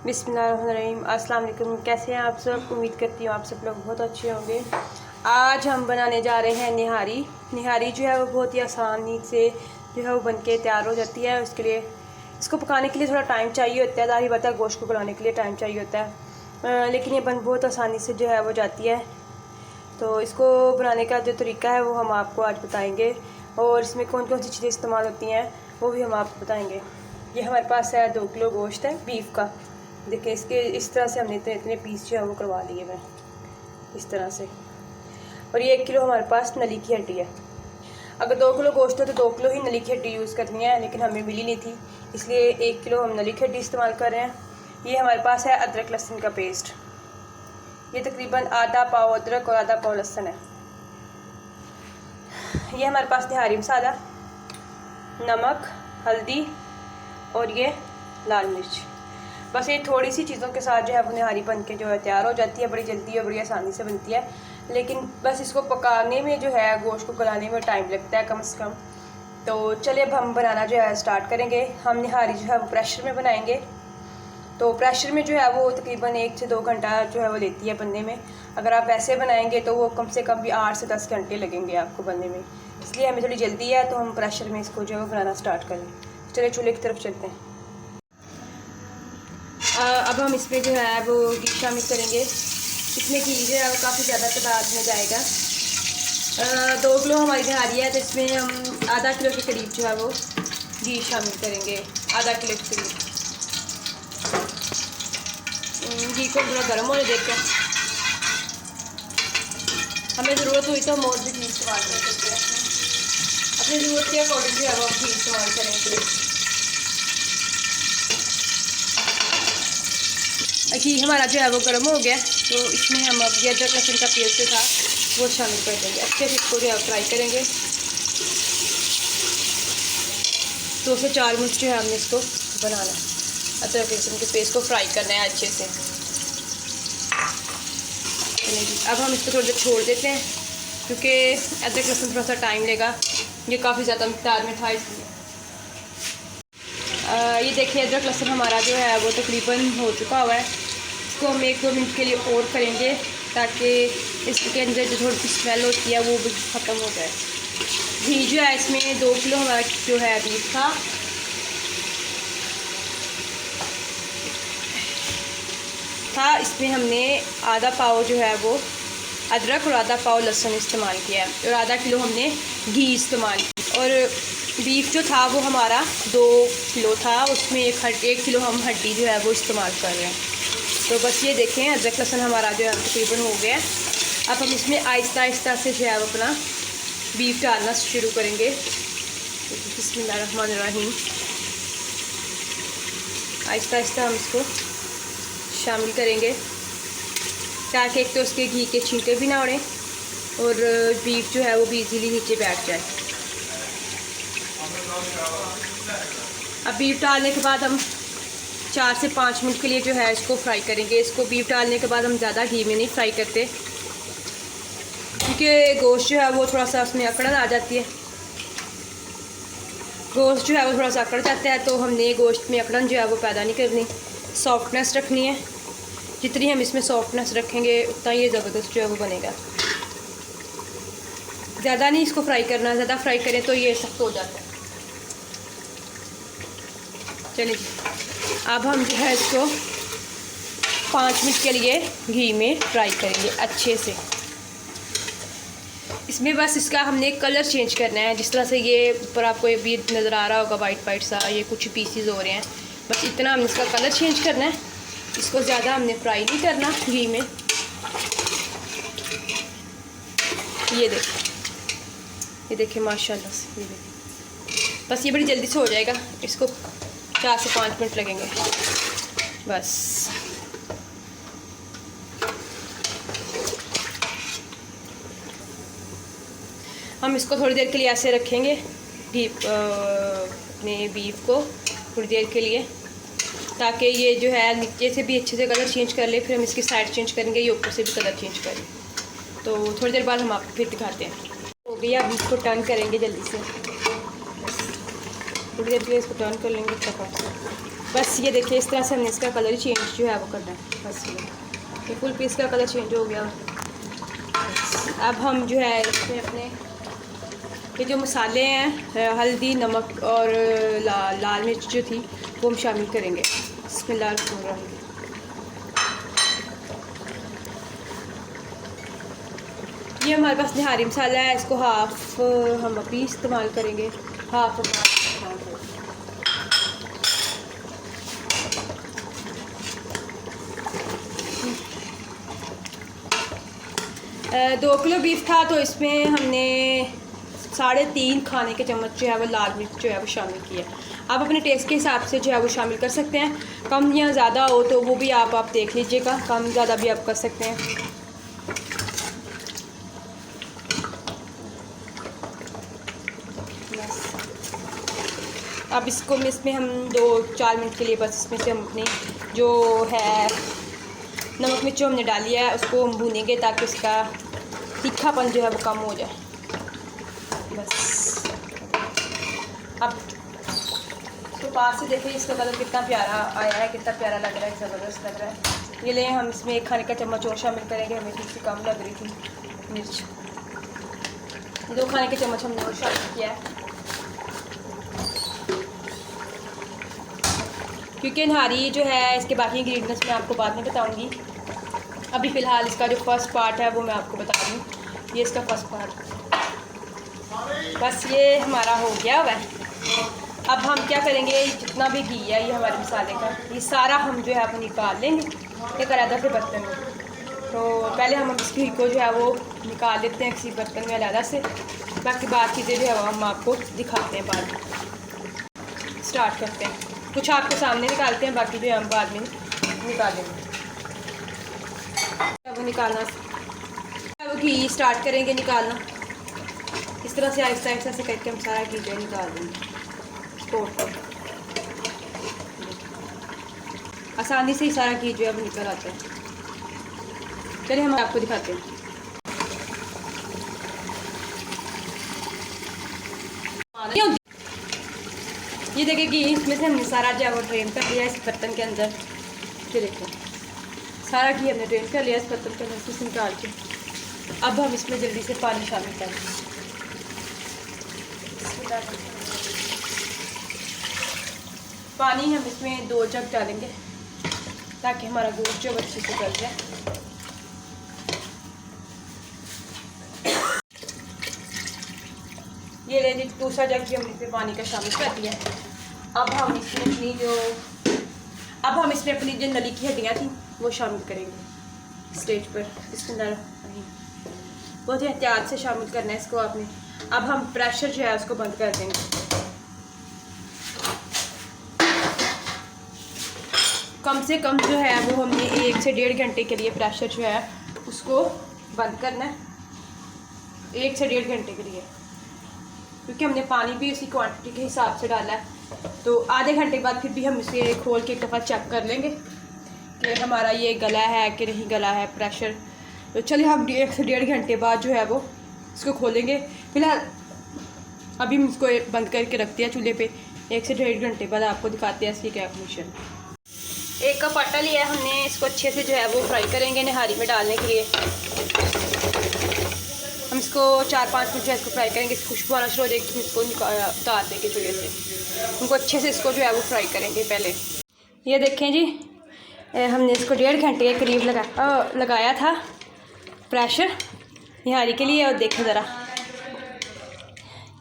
बिस्मिल्लाहिर्रहमानिर्रहीम। अस्सलाम वालेकुम। कैसे हैं आप सब? उम्मीद करती हूँ आप सब लोग बहुत अच्छे होंगे। आज हम बनाने जा रहे हैं निहारी। निहारी जो है वो बहुत ही आसानी से जो है वो बनके तैयार हो जाती है। उसके लिए इसको पकाने के लिए थोड़ा टाइम चाहिए होता है। जाहिर बात है गोश्त को गलाने के लिए टाइम चाहिए होता है, लेकिन ये बन बहुत आसानी से जो है वो जाती है। तो इसको बनाने का जो तरीका है वो हम आपको आज बताएँगे, और इसमें कौन कौन सी चीज़ें इस्तेमाल होती हैं वो भी हम आपको बताएँगे। ये हमारे पास है 2 किलो गोश्त है बीफ का। देखिए इसके इस तरह से हमने इतने पीस जो है वो करवा लिए हैं इस तरह से। और ये 1 किलो हमारे पास नली की हड्डी है। अगर 2 किलो गोश्त हो तो 2 किलो ही नली की हड्डी यूज़ करनी है, लेकिन हमें मिली नहीं थी, इसलिए 1 किलो हम नली की हड्डी इस्तेमाल कर रहे हैं। ये हमारे पास है अदरक लहसुन का पेस्ट। ये तकरीबन आधा पाव अदरक और आधा पाव लहसुन है। ये हमारे पास निहारी मसाला, नमक, हल्दी और ये लाल मिर्च। बस ये थोड़ी सी चीज़ों के साथ जो है वो निहारी बन के जो है तैयार हो जाती है। बड़ी जल्दी और बड़ी आसानी से बनती है, लेकिन बस इसको पकाने में जो है गोश्त को गलाने में टाइम लगता है कम से कम। तो चलिए अब हम बनाना जो है स्टार्ट करेंगे। हम निहारी जो है वो प्रेशर में बनाएंगे। तो प्रेशर में जो है वो तकरीबन 1 से 2 घंटा जो है वो लेती है बनने में। अगर आप ऐसे बनाएंगे तो वो कम से कम भी 8 से 10 घंटे लगेंगे आपको बनने में, इसलिए हमें थोड़ी जल्दी है तो हम प्रेशर में इसको जो है बनाना स्टार्ट करें। चलिए चूल्हे की तरफ चलते हैं। अब हम इसमें जो है वो घी शामिल करेंगे। इसमें घी जो है वो काफ़ी ज़्यादा तादाद में जाएगा। 2 किलो हमारी निहारी है तो इसमें हम आधा किलो के करीब जो है वो घी शामिल करेंगे। आधा किलो के करीब घी को थोड़ा गर्म होने देकर हमें ज़रूरत हुई तो हम और भी घी इस्तेमाल कर सकते हैं। अपनी ज़रूरत के अकॉर्डिंग जो है वो घी इस्तेमाल करेंगे। घी हमारा जो है वो गर्म हो गया, तो इसमें हम अब ये अदरक लहसुन का पेस्ट जो था वो शामिल कर देंगे। अच्छे से इसको जो है फ्राई करेंगे। 2 से 4 मिनट जो है हमने इसको बनाना है। अदरक लहसुन के पेस्ट को फ्राई करना है अच्छे से। अब हम इसको थोड़ी देर छोड़ देते हैं, क्योंकि अदरक लहसुन थोड़ा सा टाइम लेगा। ये काफ़ी ज़्यादा मिक़दार में था इसलिए। ये देखिए अदरक लहसुन हमारा जो है वो तकरीबन हो चुका हुआ है। इसको हम 1-2 मिनट के लिए और करेंगे, ताकि इसके अंदर जो थोड़ी सी स्मेल होती है वो भी ख़त्म हो जाए। घी जो है इसमें 2 किलो हमारा जो है बीफ था, इसमें हमने आधा पाव जो है वो अदरक और आधा पाव लहसुन इस्तेमाल किया है, और आधा किलो हमने घी इस्तेमाल किया। और बीफ जो था वो हमारा 2 किलो था, उसमें 1 किलो हम हड्डी जो है वो इस्तेमाल कर रहे हैं। तो बस ये देखें अदरक लहसुन हमारा जो है तकरीबन हो गया। अब हम इसमें आहिस्ता आहिस्ता से जो है वो अपना बीफ डालना शुरू करेंगे। बिस्मिल्लाहिर्रहमानिर्रहीम। आहिस्ता आहिस्ता हम इसको शामिल करेंगे, ताकि एक तो उसके घी के छींटे भी ना उड़ें और बीफ जो है वो भी इजीली नीचे बैठ जाए। अब बीफ डालने के बाद हम 4 से 5 मिनट के लिए जो है इसको फ्राई करेंगे। इसको बीफ डालने के बाद हम ज़्यादा घी में नहीं फ्राई करते, क्योंकि गोश्त जो है वो थोड़ा सा उसमें अकड़न आ जाती है। गोश्त जो है वो थोड़ा सा अकड़ जाता है, तो हमने गोश्त में अकड़न जो है वो पैदा नहीं करनी, सॉफ्टनेस रखनी है। जितनी हम इसमें सॉफ्टनेस रखेंगे उतना ये ज़बरदस्त जो है वो बनेगा। ज़्यादा नहीं इसको फ्राई करना, ज़्यादा फ्राई करें तो ये सख्त हो जाता है। चलिए अब हम जो है इसको 5 मिनट के लिए घी में फ्राई करेंगे अच्छे से। इसमें बस इसका हमने कलर चेंज करना है। जिस तरह से ये ऊपर आपको ये भी नज़र आ रहा होगा वाइट वाइट सा, ये कुछ पीसीज हो रहे हैं, बस इतना हमने इसका कलर चेंज करना है। इसको ज़्यादा हमने फ्राई नहीं करना घी में। ये देखिए माशाल्लाह से, ये देखिए बस ये बड़ी जल्दी से हो जाएगा। इसको 4 से 5 मिनट लगेंगे बस। हम इसको थोड़ी देर के लिए ऐसे रखेंगे, अपने बीफ को थोड़ी देर के लिए, ताकि ये जो है नीचे से भी अच्छे से कलर चेंज कर ले। फिर हम इसकी साइड चेंज करेंगे, ये ऊपर से भी कलर चेंज करें। तो थोड़ी देर बाद हम आपको फिर दिखाते हैं। हो गया, अब इसको टर्न करेंगे जल्दी से, थोड़ी देर के लिए इसको टर्न कर लेंगे। बस ये देखिए इस तरह से हमने इसका कलर चेंज जो है वो करना है। बस ये फुल पीस का कलर चेंज हो गया। अब हम जो है इसमें अपने ये जो मसाले हैं हल्दी नमक और लाल मिर्च जो थी वो हम शामिल करेंगे। बिस्मिल्लाहिर्रहमानिर्रहीम। ये हमारे पास निहारी मसाला है, इसको हाफ़ हम अभी इस्तेमाल करेंगे, हाफ़ इस्तेमाल करेंगे। 2 किलो बीफ था तो इसमें हमने 3.5 खाने के चम्मच जो है वो लाल मिर्च जो है वो शामिल किया। आप अपने टेस्ट के हिसाब से जो है वो शामिल कर सकते हैं, कम या ज़्यादा हो तो वो भी आप देख लीजिएगा, कम ज़्यादा भी आप कर सकते हैं। बस अब इसमें हम 2-4 मिनट के लिए बस इसमें से हम अपनी जो है नमक मिर्च जो हमने डाली है उसको हम भूनेंगे ताकि उसका तीखापन जो है वो कम हो जाए। बस अब तो पास से देखिए इसका कलर कितना प्यारा आया है, कितना प्यारा लग रहा है, ज़बरदस्त लग रहा है। ये ले हम इसमें 1 खाने का चम्मच और शामिल करेंगे, हमें थोड़ी सी कम लग रही थी मिर्च। 2 खाने के चम्मच हमने और शामिल किया है क्योंकि निहारी जो है इसके बाकी इंग्रेडिएंट्स मैं आपको बाद में बताऊंगी। अभी फ़िलहाल इसका जो फर्स्ट पार्ट है वो मैं आपको बता दूँ, ये इसका फर्स्ट पार्ट। बस ये हमारा हो गया हुआ है। अब हम क्या करेंगे, जितना भी घी है ये हमारे मसाले का, ये सारा हम जो है वो निकाल लेंगे एक अलग से बर्तन में। तो पहले हम इस घी को जो है वो निकाल लेते हैं किसी बर्तन में अलग से, बाकी बात चीज़ें जो है वो हम आपको दिखाते हैं बाद में। स्टार्ट करते हैं, कुछ आपके सामने निकालते हैं, बाकी जो हम बाद में निकालेंगे। वो निकालना, वो घी स्टार्ट करेंगे निकालना, इस तरह से आहिस्ता आहिस्ता से करके हम सारा घी जो निकाल देंगे। आसानी से ही सारा घी जो है वो निकल आता है। चलिए हम आपको दिखाते हैं। ये देखिए घी इसमें से हमने सारा जो है वो ड्रेन कर लिया इस बर्तन के अंदर। ये देखो सारा घी हमने ड्रेन कर लिया इस बर्तन के अंदर से निकाल के। अब हम इसमें जल्दी से पानी शामिल करेंगे। पानी हम इसमें 2 जग डालेंगे ताकि हमारा गोश्त जो अच्छे से गल जाए। ये ले लीजिए, दूसरा जग भी हमने इसमें पानी का शामिल कर दिया। अब हम इसमें अपनी जो नली की हड्डियाँ थी वो शामिल करेंगे स्टेज पर। इसमें बहुत ही एहतियात से शामिल करना है इसको आपने। अब हम प्रेशर जो है उसको बंद कर देंगे। कम से कम जो है वो हमने 1 से 1.5 घंटे के लिए प्रेशर जो है उसको बंद करना है, 1 से 1.5 घंटे के लिए, क्योंकि हमने पानी भी उसी क्वांटिटी के हिसाब से डाला है। तो आधे घंटे बाद फिर भी हम इसे खोल के एक दफ़ा चेक कर लेंगे कि हमारा ये गला है कि नहीं गला है प्रेशर। तो चलिए हम 1 से 1.5 घंटे बाद जो है वो इसको खोलेंगे। फ़िलहाल अभी हम इसको बंद करके रखते हैं चूल्हे पे। 1 से 1.5 घंटे बाद आपको दिखाते हैं इसकी क्या कंडीशन। 1 कप आटा लिया है हमने, इसको अच्छे से जो है वो फ्राई करेंगे निहारी में डालने के लिए। हम इसको 4-5 मिनट जो है इसको फ्राई करेंगे। इसकी खुशबू आना शुरू हो जाएगी, इसको उतार देंगे चूल्हे से। उनको अच्छे से इसको जो है वो फ्राई करेंगे पहले। ये देखें जी, हमने इसको 1.5 घंटे के करीब लगाया था प्रेशर निहारी के लिए। और देखें ज़रा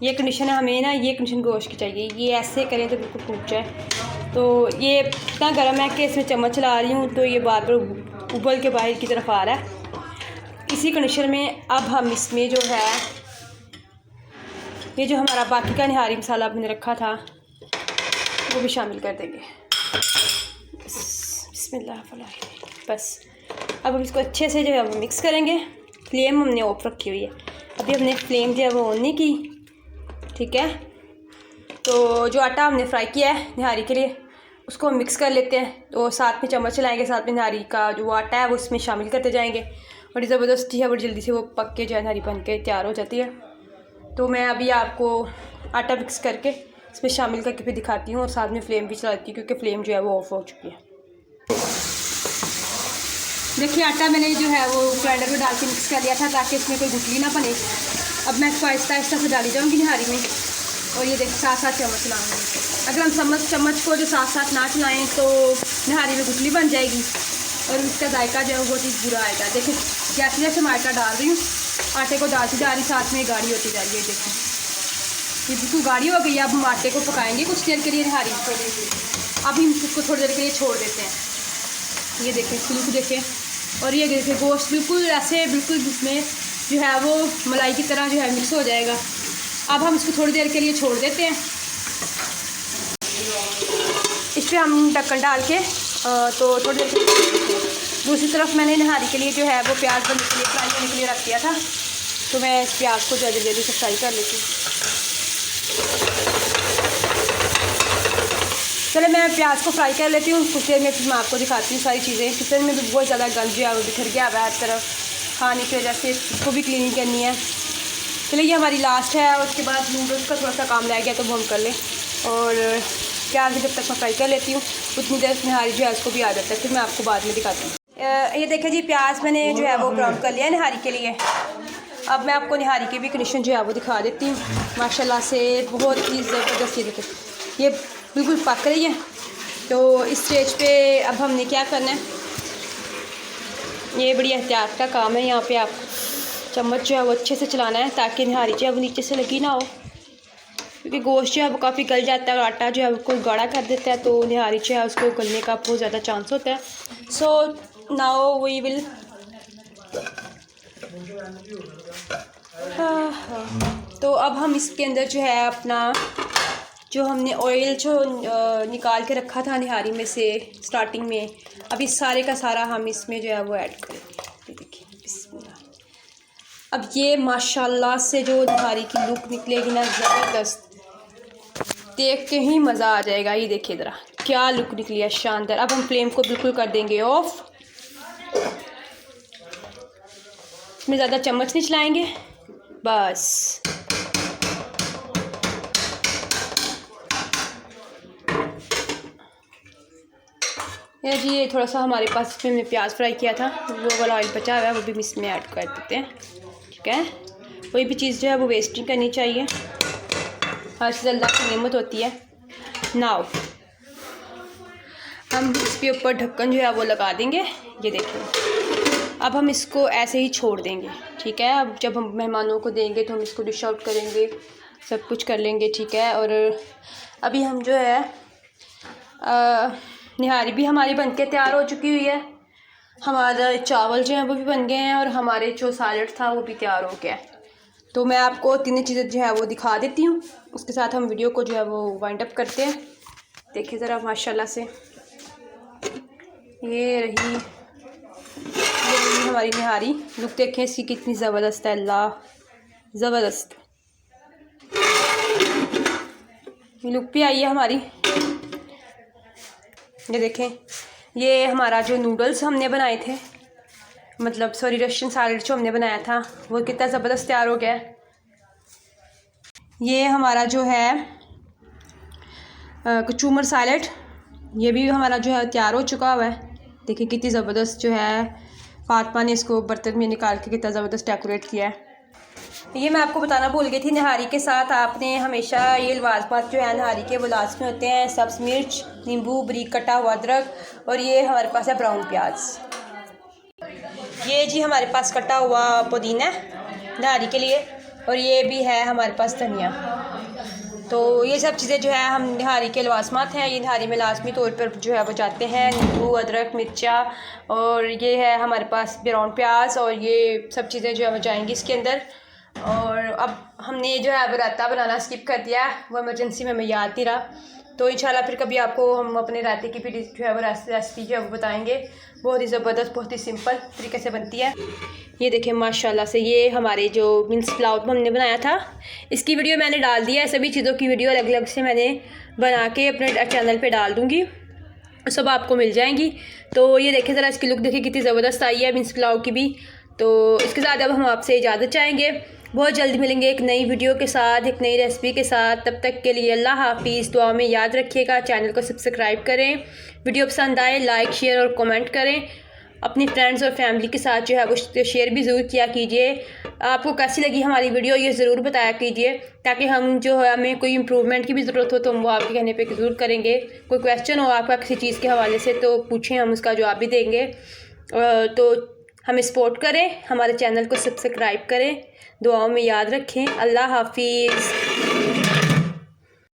ये कंडीशन है, हमें ना ये कंडीशन गोश्त की चाहिए। ये ऐसे करें तो बिल्कुल टूट जाए। तो ये इतना गर्म है कि इसमें चम्मच चला रही हूँ तो ये बार बार उबल के बाहर की तरफ आ रहा है। इसी कंडीशन में अब हम इसमें जो है ये जो हमारा बाकी का निहारी मसाला हमने रखा था वो भी शामिल कर देंगे। बिस्मिल्लाह। बस अब हम इसको अच्छे से जो है वो मिक्स करेंगे। फ्लेम हमने ऑफ रखी हुई है, अभी हमने फ्लेम जो है वो ऑन नहीं की, ठीक है। तो जो आटा हमने फ्राई किया है निहारी के लिए उसको हम मिक्स कर लेते हैं। तो साथ में चम्मच चलाएंगे, साथ में निहारी का जो आटा है वो उसमें शामिल करते जाएंगे। बड़ी ज़बरदस्ती है, बड़ी जल्दी से वो पक के जो है निहारी बन के तैयार हो जाती है। तो मैं अभी आपको आटा मिक्स करके इसमें शामिल करके फिर दिखाती हूँ और साथ में फ्लेम भी चलाती हूँ क्योंकि फ्लेम जो है वो ऑफ हो चुकी है। देखिए आटा मैंने जो है वो ग्राइंडर में डाल के मिक्स कर लिया था ताकि इसमें कोई गुठली ना बने। अब मैं इसको आहिस्ता आहिस्ता से डाली जाऊँगी निहारी में और ये देखिए साथ साथ चम्मच चलाऊँगी। अगर हम चम्मच को जो साथ साथ ना चलाएँ तो निहारी में गुठली बन जाएगी और उसका जायका जो है बहुत ही बुरा आएगा। देखिए जैसे जैसे मैं आटा डाल रही हूँ, आटे को डालती जा रही, साथ में गाढ़ी होती जा रही है। देखिए ये बिल्कुल गाढ़ी हो गई है। अब हम आटे को पकाएंगे कुछ देर के लिए निहारी। अब हम इसको थोड़ी देर के लिए छोड़ देते हैं। ये देखें बिल्कुल देखें, और ये देखिए गोश्त बिल्कुल ऐसे बिल्कुल इसमें जो है वो मलाई की तरह जो है मिक्स हो जाएगा। अब हम इसको थोड़ी देर के लिए छोड़ देते हैं। इस पर हम ढक्कन डाल के तो थोड़ी देर के लिए छोड़ देते हैं। दूसरी तरफ मैंने निहारी के लिए जो है वो प्याज बनने के लिए फ्राई करने के लिए रख दिया था, तो मैं इस प्याज को जल्दी जल्दी से फ्राई कर लेती हूँ। चले मैं प्याज को फ्राई कर लेती हूँ। कुछ देर में फिर मैं आपको दिखाती हूँ सारी चीज़ें। किचन में भी बहुत ज़्यादा गंद जो है वो बिखर गया है हर तरफ, खाने की वजह से इसको भी क्लीनिंग करनी है। चलिए ये हमारी लास्ट है और उसके बाद नूडल्स का थोड़ा सा काम रह गया तो वो हम कर लें। और प्याज जब तक मैं फ्राई कर लेती हूँ उतनी देर निहारी जो है उसको भी आ जाता है, फिर मैं आपको बाद में दिखाती हूँ। ये देखिए जी प्याज मैंने जो है वो ब्राउन कर लिया है निहारी के लिए। अब मैं आपको निहारी की भी कंडीशन जो है वो दिखा देती हूँ। माशाल्लाह से बहुत ही ज़बरदस्त। ये देखिए ये बिल्कुल पक रही है। तो इस स्टेज पे अब हमने क्या करना है, ये बड़ी एहतियात का काम है। यहाँ पे आप चम्मच जो है वो अच्छे से चलाना है ताकि निहारी जो है वो नीचे से लगी ना हो, क्योंकि गोश्त जो है वो काफ़ी गल जाता है और आटा जो है वो गाढ़ा कर देता है, तो निहारी जो है उसको गलने का बहुत ज़्यादा चांस होता है। सो नाउ वी विल तो अब हम इसके अंदर जो है अपना जो हमने ऑयल जो निकाल के रखा था निहारी में से स्टार्टिंग में, अब इस सारे का सारा हम इसमें जो है वो ऐड करेंगे। ये देखिए बिस्मिल्लाह। अब ये माशाल्लाह से जो निहारी की लुक निकलेगी ना ज़बरदस्त, देख के ही मज़ा आ जाएगा। ये देखिए ज़रा क्या लुक निकली है, शानदार। अब हम फ्लेम को बिल्कुल कर देंगे ऑफ। इसमें ज़्यादा चम्मच नहीं चलाएंगे बस। ये जी ये थोड़ा सा हमारे पास इसमें हमने प्याज फ्राई किया था, वो वाला ऑयल बचा हुआ है, वो भी इसमें ऐड कर देते हैं। ठीक है, कोई भी चीज़ जो है वो वेस्ट नहीं करनी चाहिए, हर चीज़ अल्लाह की नेमत होती है। नाउ हम इसके ऊपर ढक्कन जो है वो लगा देंगे। ये देखिए अब हम इसको ऐसे ही छोड़ देंगे। ठीक है, अब जब हम मेहमानों को देंगे तो हम इसको डिश आउट करेंगे, सब कुछ कर लेंगे। ठीक है, और अभी हम जो है निहारी भी हमारी बनके तैयार हो चुकी हुई है, हमारा चावल जो है वो भी बन गए हैं और हमारे जो सैलेड था वो भी तैयार हो गया है। तो मैं आपको तीनों चीज़ें जो है वो दिखा देती हूँ, उसके साथ हम वीडियो को जो है वो वाइंड अप करते हैं। देखिए ज़रा माशाल्लाह से ये रही हमारी निहारी। लुक देखें इसकी कितनी ज़बरदस्त है, अल्लाह ज़बरदस्त लुक भी आई है हमारी। ये देखें ये हमारा जो नूडल्स हमने बनाए थे, मतलब सॉरी रशियन सैलेड जो हमने बनाया था वो कितना ज़बरदस्त तैयार हो गया है। ये हमारा जो है कचूमर सैलेड, ये भी हमारा जो है तैयार हो चुका हुआ है। देखिए कितनी ज़बरदस्त जो है फातिमा ने इसको बर्तन में निकाल के कितना ज़बरदस्त डेकोरेट किया है। ये मैं आपको बताना भूल गई थी, निहारी के साथ आपने हमेशा ये लवाजमात जो है निहारी के वो लाजमी होते हैं। सब्ज़ मिर्च, नींबू, बारीक कटा हुआ अदरक और ये हमारे पास है ब्राउन प्याज। ये जी हमारे पास कटा हुआ पुदीना है निहारी के लिए, और ये भी है हमारे पास धनिया। तो ये सब चीज़ें जो है हम निहारी के लवाजमात हैं, ये निहारी में लाजमी तौर पर जो है वो जाते हैं। नींबू, अदरक, मिर्चा और ये है हमारे पास ब्राउन प्याज, और ये सब चीज़ें जो है वो जाएंगी इसके अंदर। और अब हमने जो है रायता बनाना स्किप कर दिया, वो इमरजेंसी में हमें याद नहीं रहा। तो इंशाल्लाह फिर कभी आपको हम अपने रायते की भी जो है वो रेसिपी जो है वो बताएंगे। बहुत ही ज़बरदस्त, बहुत ही सिंपल तरीके से बनती है। ये देखें माशाल्लाह से ये हमारे जो मिन्स पुलाव हमने बनाया था, इसकी वीडियो मैंने डाल दिया है। सभी चीज़ों की वीडियो अलग अलग से मैंने बना के अपने चैनल पे डाल दूँगी, सब आपको मिल जाएंगी। तो ये देखें ज़रा इसकी लुक देखिए कितनी ज़बरदस्त आई है मिन्स पुलाव की भी। तो इसके साथ अब हम आपसे इजाज़त चाहेंगे। बहुत जल्दी मिलेंगे एक नई वीडियो के साथ, एक नई रेसिपी के साथ। तब तक के लिए अल्लाह हाफिज़। दुआ में याद रखिएगा, चैनल को सब्सक्राइब करें, वीडियो पसंद आए लाइक शेयर और कमेंट करें। अपनी फ्रेंड्स और फैमिली के साथ जो है वो शेयर भी ज़रूर किया कीजिए। आपको कैसी लगी हमारी वीडियो ये ज़रूर बताया कीजिए, ताकि हम जो है हमें कोई इम्प्रूवमेंट की भी ज़रूरत हो तो हम वो आपके कहने पे ज़रूर करेंगे। कोई क्वेश्चन हो आपका किसी चीज़ के हवाले से तो पूछें, हम उसका जवाब भी देंगे। तो हमें सपोर्ट करें, हमारे चैनल को सब्सक्राइब करें, दुआओं में याद रखें। अल्लाह हाफिज़।